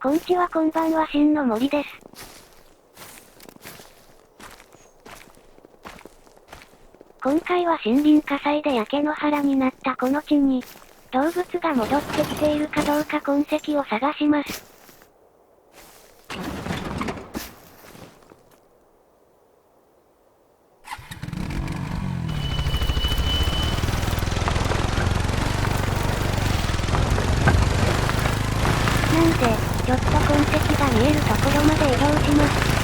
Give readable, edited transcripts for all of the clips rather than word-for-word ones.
こんちはこんばんは真の森です。今回は森林火災で焼け野原になったこの地に、動物が戻ってきているかどうか痕跡を探します。なんで、ちょっと痕跡が見えるところまで移動します。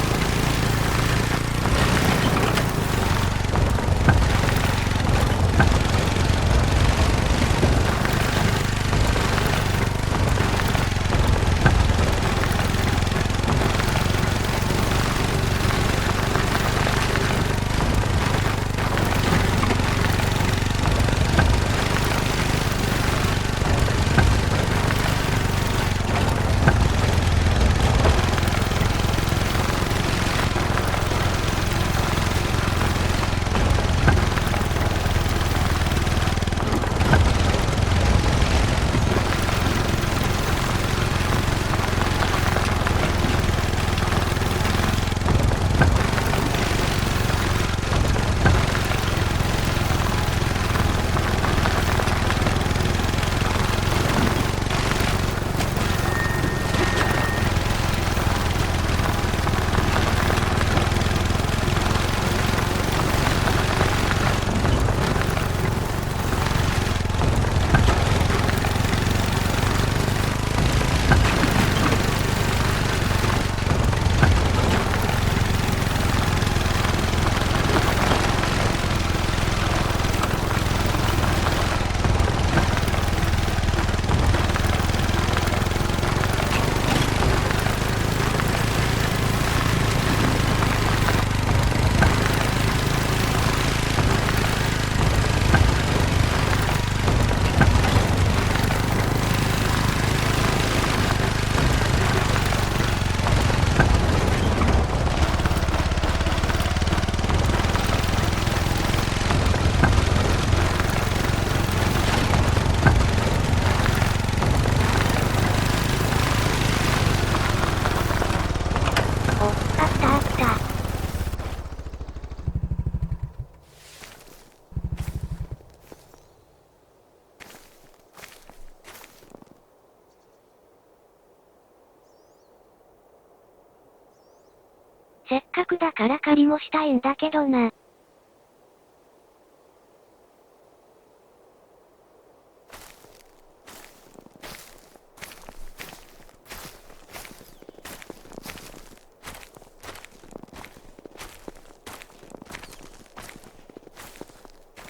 せっかくだから狩りもしたいんだけどな。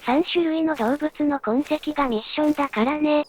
3種類の動物の痕跡がミッションだからね。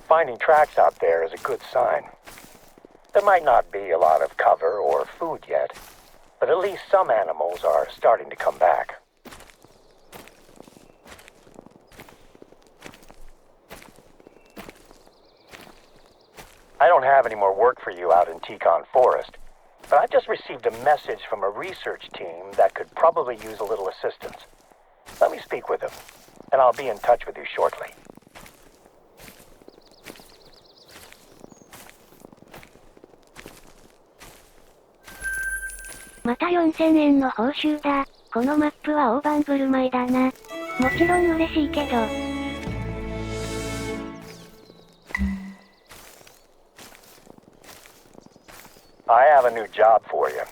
Finding tracks out there is a good sign. There might not be a lot of cover or food yet, but at least some animals are starting to come back. I don't have any more work for you out in Teton Forest, but I just received a message from a research team that could probably use a little assistance. Let me speak with them, and I'll be in touch with you shortly. また4000円の報酬だ。このマップは大盤振る舞いだな。もちろん嬉しいけど。I have a new job for you.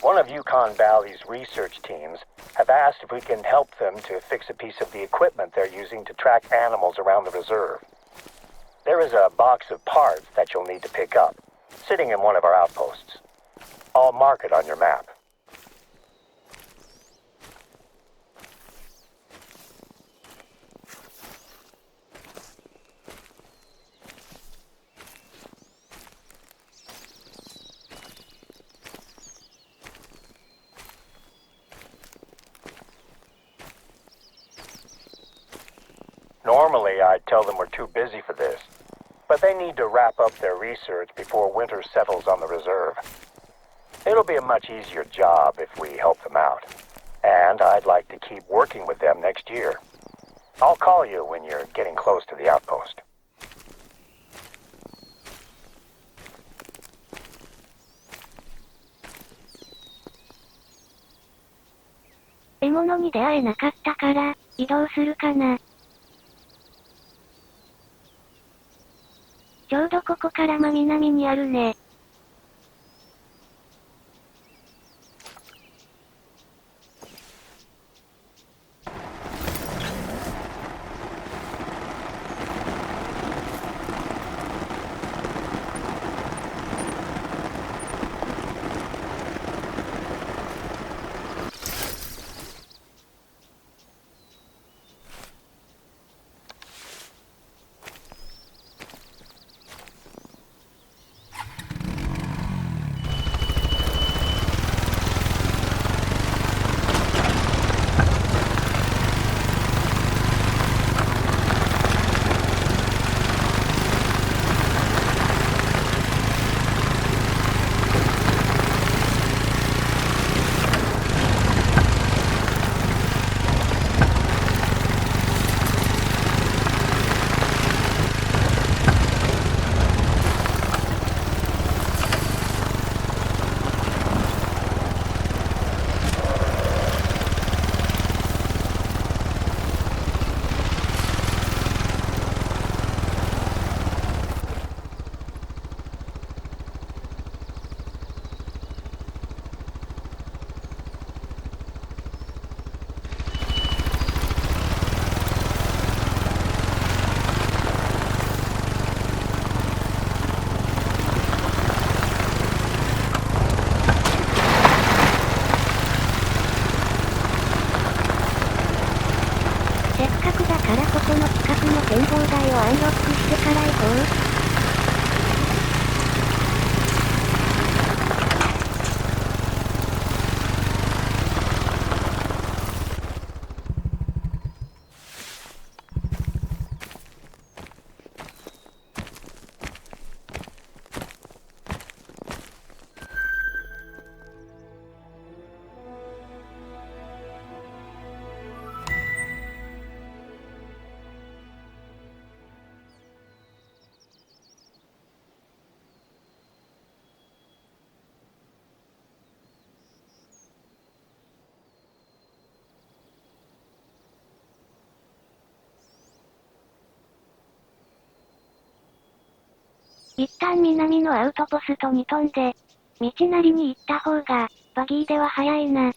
One of Yukon Valley's research teams have asked if we can help them to fix a piece of the equipment they're using to track animals around the reserve. There is a box of parts that you'll need to pick up, sitting in one of our outposts. I'll mark it on your map. Normally, I'd tell them we're too busy for this, but they need to wrap up their research before winter settles on the reserve. It'll be a much easier job if we help them out, and I'd like to keep working with them next year. I'll call you when you're getting close to the outpost. 獲物に出会えなかったから、移動するかな。ちょうどここから真南にあるね。一旦南のアウトポストに飛んで、道なりに行った方が、バギーでは早いな。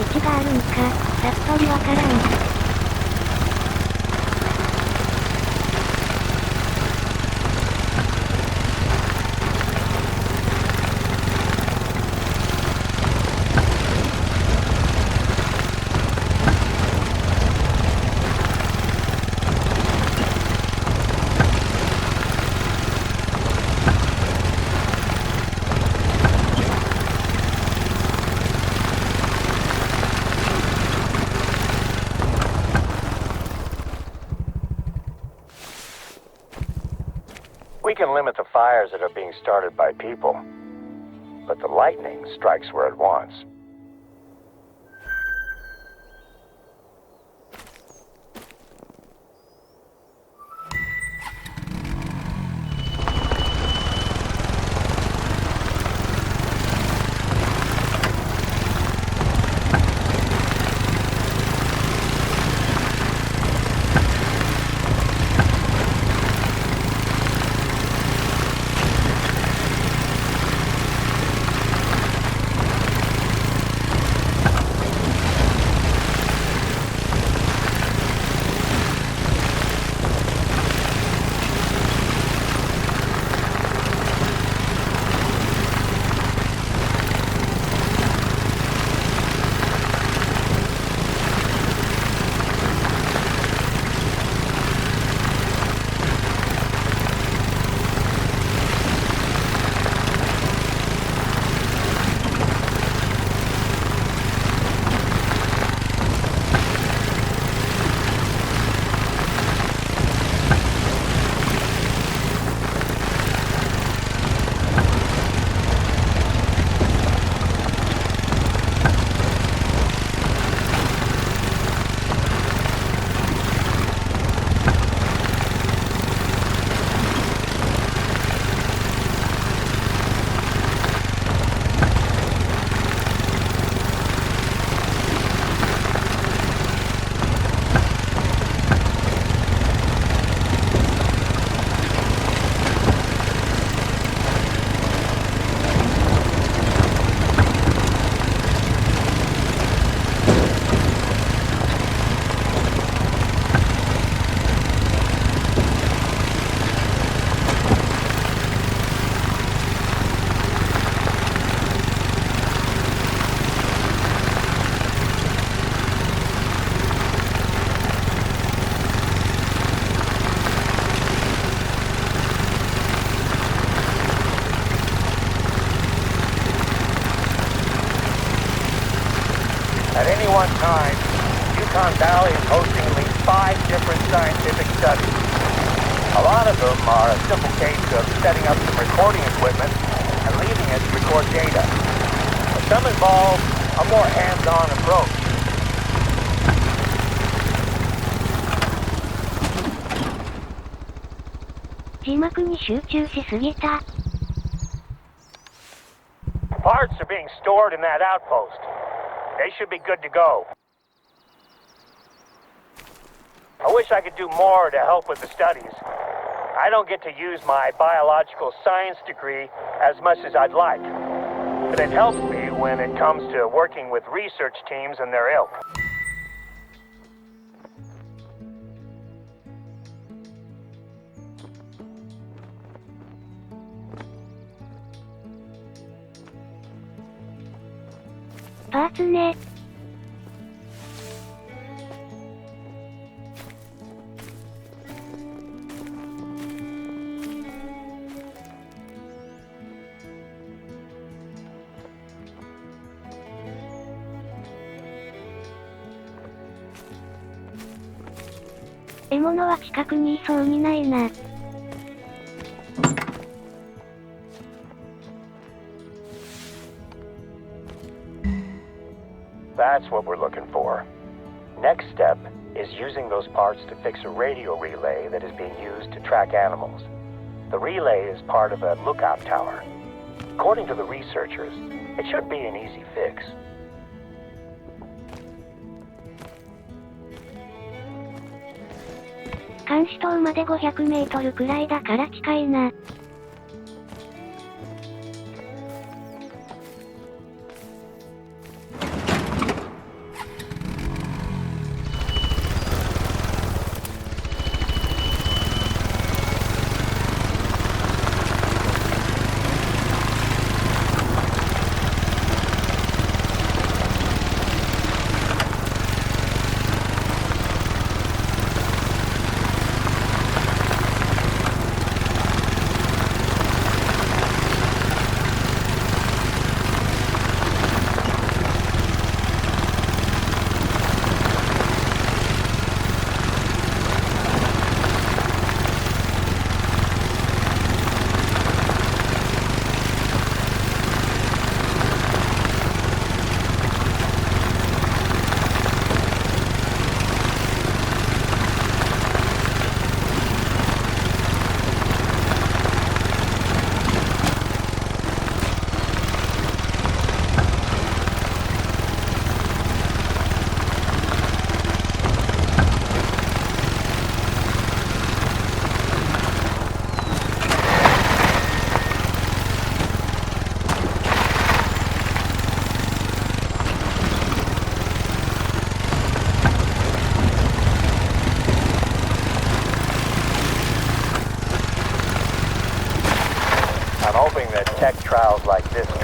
ちがあるんか、さっぱりわからん。We can limit the fires that are being started by people, but the lightning strikes where it wants. At any one time, Yukon Valley is hosting at least 5 different scientific studies. A lot of them are a simple case of setting up some recording equipment and leaving it to record data. But some involve a more hands-on approach. Parts are being stored in that outpost. They should be good to go. I wish I could do more to help with the studies. I don't get to use my biological science degree as much as I'd like, but it helps me when it comes to working with research teams and their ilk. Parts ね。獲物は近くにいそうにないな。That's what we're looking for. Next step is using those parts to fix a radio relay that is being used to track animals. The relay is part of a lookout tower. According to the researchers, it should be an easy fix.監視塔まで500メートルくらいだから近いな。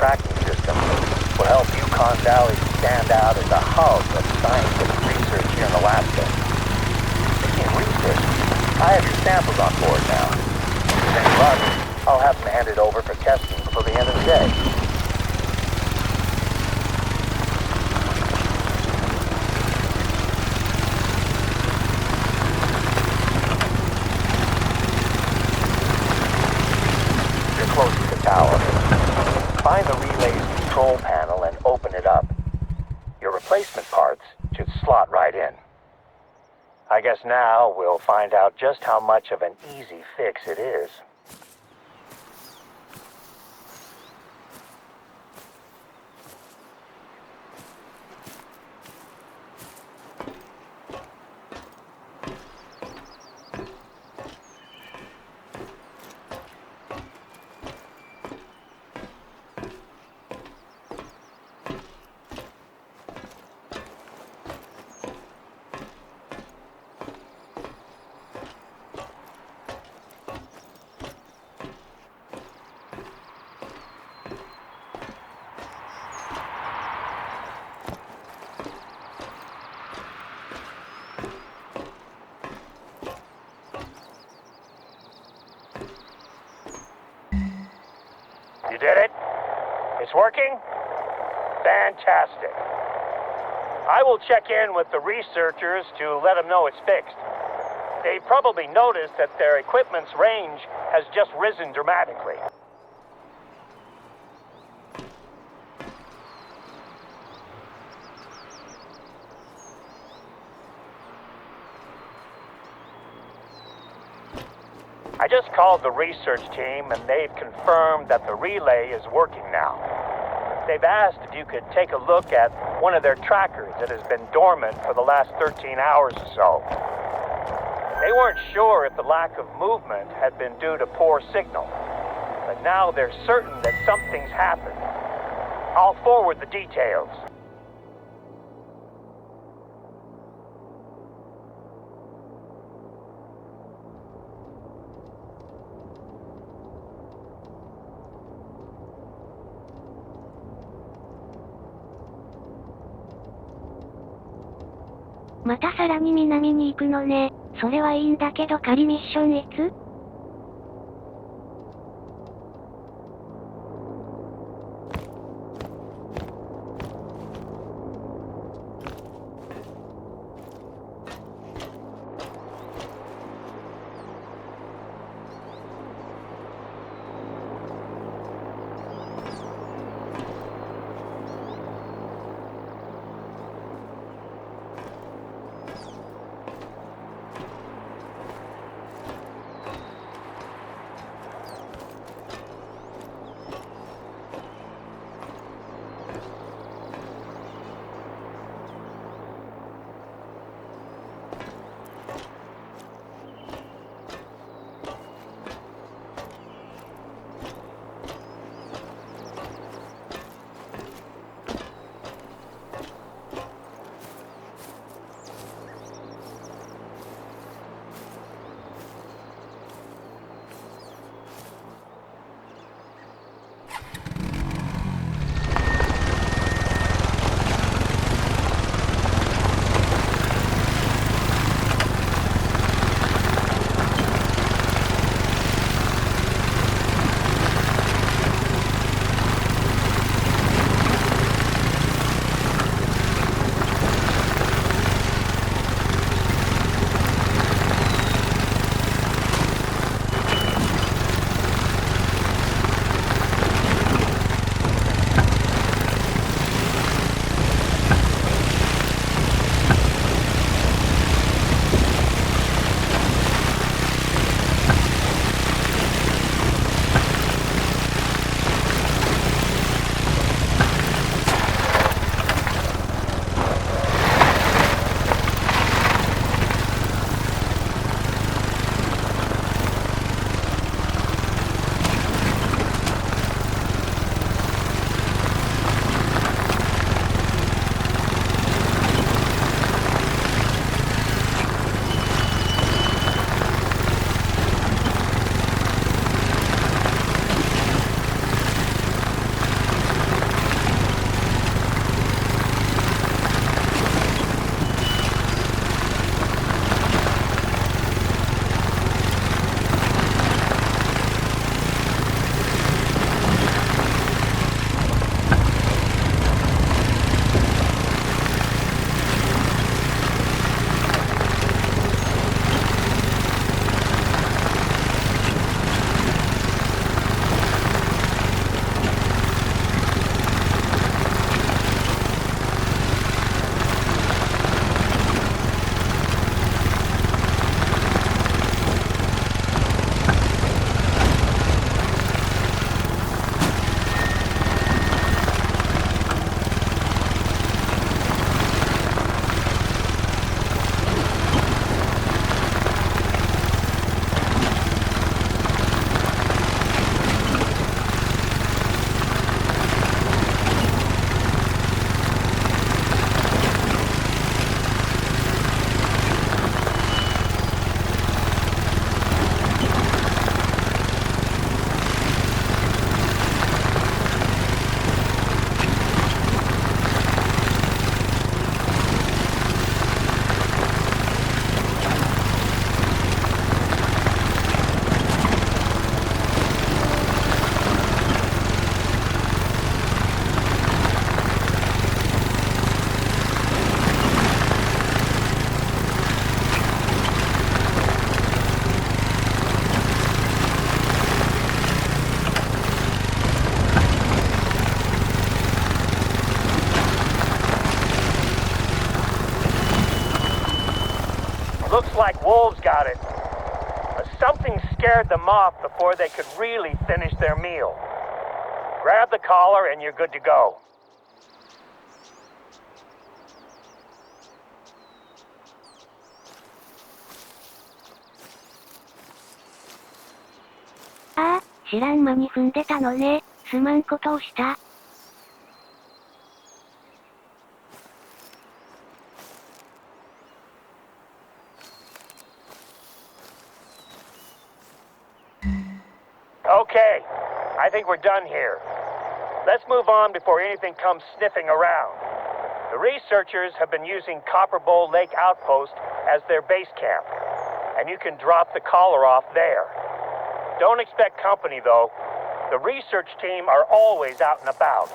tracking system will help Yukon Valley stand out as a hub of scientific research here in Alaska. Speaking of research, I have your samples on board now. With any luck, I'll have them handed over for testing before the end of the day. You're close to the tower. Find the relay's control panel and open it up. Your replacement parts should slot right in. I guess now we'll find out just how much of an easy fix it is. You did it? It's working? Fantastic. I will check in with the researchers to let them know it's fixed. They probably noticed that their equipment's range has just risen dramatically. I just called the research team and they've confirmed that the relay is working now. They've asked if you could take a look at one of their trackers that has been dormant for the last 13 hours or so. They weren't sure if the lack of movement had been due to poor signal, but now they're certain that something's happened. I'll forward the details. "またさらに南に行くのね。それはいいんだけど仮ミッションいつ?" " Looks like wolves got it. Something scared them off before they could really finish their meal. Grab the collar and you're good to go. ああ、知らん間に踏んでたのね。すまんことをした。Okay, I think we're done here. Let's move on before anything comes sniffing around. The researchers have been using Copper Bowl Lake Outpost as their base camp, and you can drop the collar off there. Don't expect company, though. The research team are always out and about.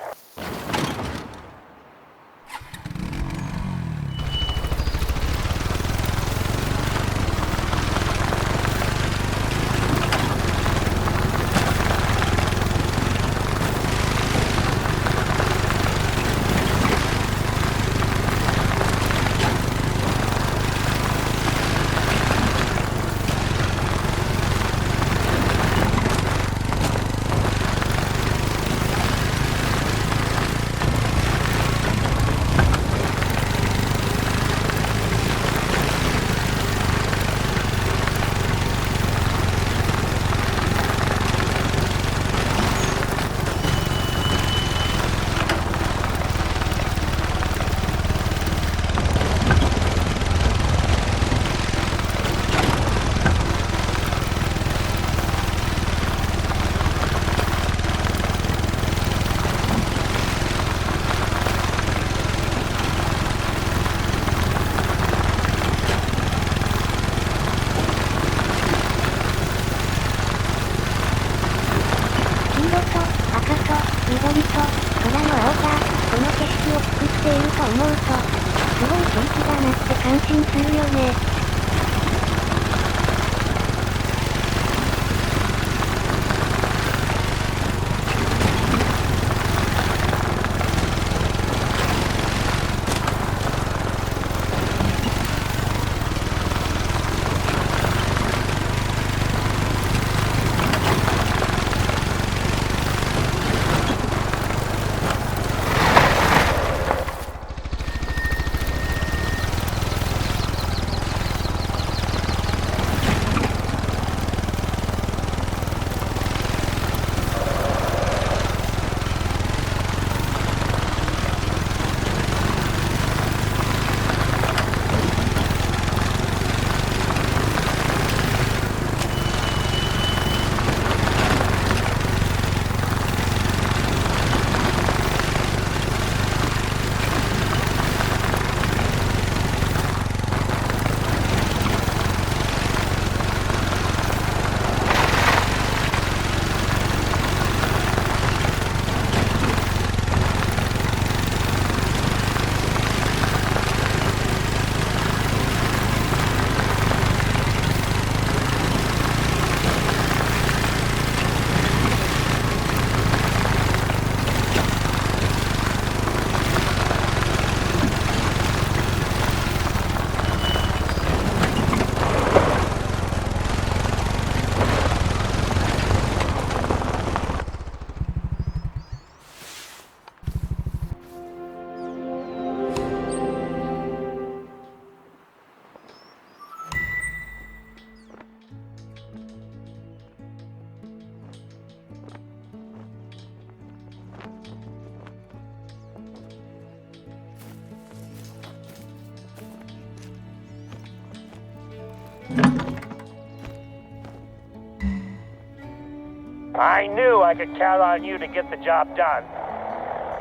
I knew I could count on you to get the job done.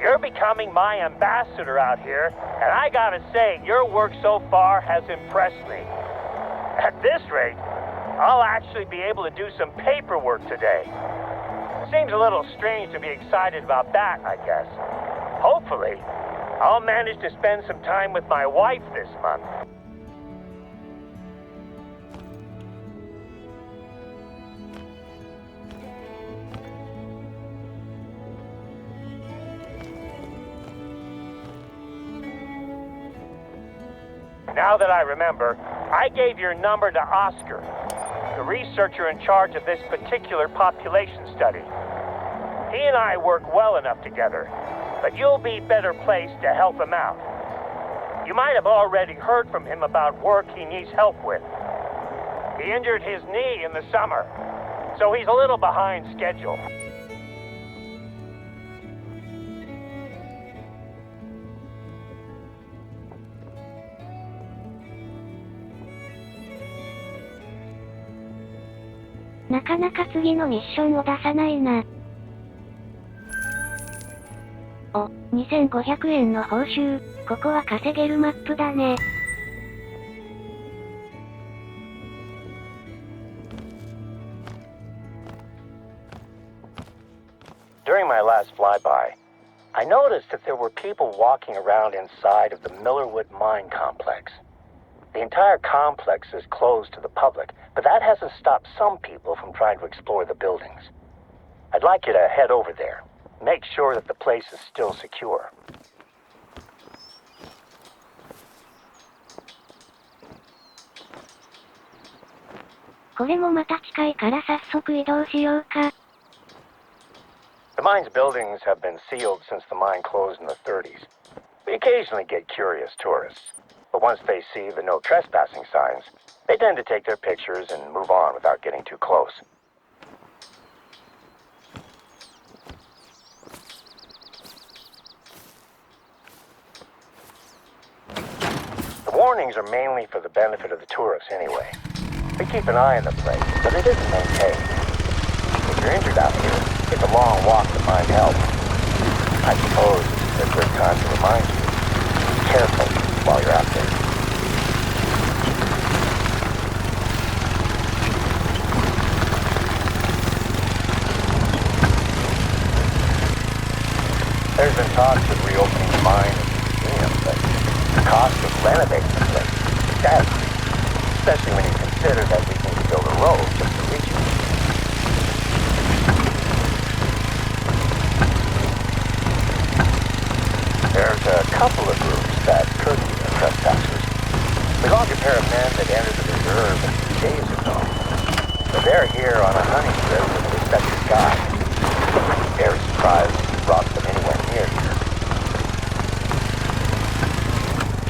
You're becoming my ambassador out here, and I gotta say, your work so far has impressed me. At this rate, I'll actually be able to do some paperwork today. Seems a little strange to be excited about that, I guess. Hopefully, I'll manage to spend some time with my wife this month. Now that I remember, I gave your number to Oscar, the researcher in charge of this particular population study. He and I work well enough together, but you'll be better placed to help him out. You might have already heard from him about work he needs help with. He injured his knee in the summer, so he's a little behind schedule. "なかなか次のミッションを出さないな。お、2500円の報酬。ここは稼げるマップだね。During my last flyby, I noticed that there were people walking around inside of the Millerwood mine complex. The entire complex is closed to the public, but that hasn't stopped some people from trying to explore the buildings. I'd like you to head over there. Make sure that the place is still secure. これもまた近いから早速移動しようか。The mine's buildings have been sealed since the mine closed in the 30s. We occasionally get curious tourists, but once they see the no trespassing signs, they tend to take their pictures and move on without getting too close. The warnings are mainly for the benefit of the tourists anyway. We keep an eye on the place, but it isn't maintained. If you're injured out here, it's a long walk to find help. I suppose this is a good time to remind you. Be careful while you're out there. There's been talks of reopening the mine as a museum, but the cost of renovating the place is staggering, especially when you consider that we need to build a road just to reach it. There's a couple of groups that could be trespassers. We logged a pair of men that entered the reserve a few days ago. But they're here on a hunting trip with a respected guide. Very surprised we brought them anywhere near here.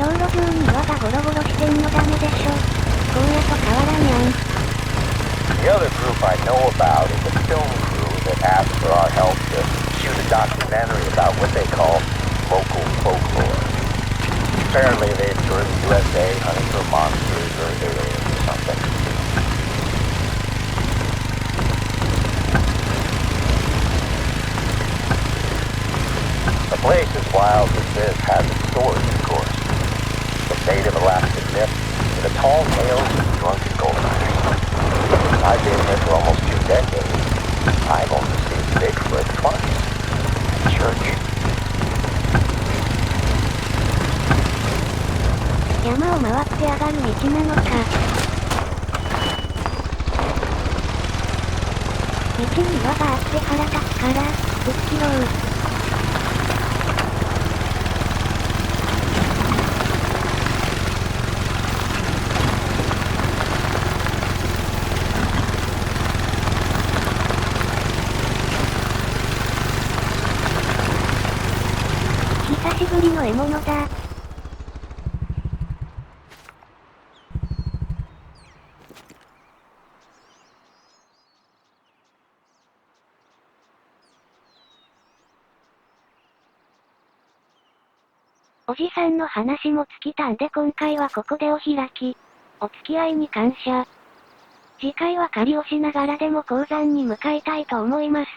道路上に岩がゴロゴロしてんのダメでしょ。荒野と変わらんやん。The other group I know about is a film crew that asked for our help to shoot a documentary about what they call local folklore. Apparently they toured the USA hunting for monsters or aliens or something. A place as wild as this has its stories, of course. From native Alaskan myth to the tall tales of drunken gold miners. I've been here for almost 2 decades. I've only seen Bigfoot twice. Church. 山を回って上がる道なのか。道に岩があって腹立つから、ぶっ切ろう。久しぶりの獲物だ。おじさんの話も尽きたんで今回はここでお開き。お付き合いに感謝。次回は狩りをしながらでも鉱山に向かいたいと思います。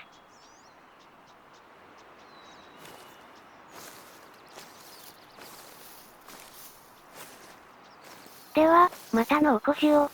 では、またのお越しを。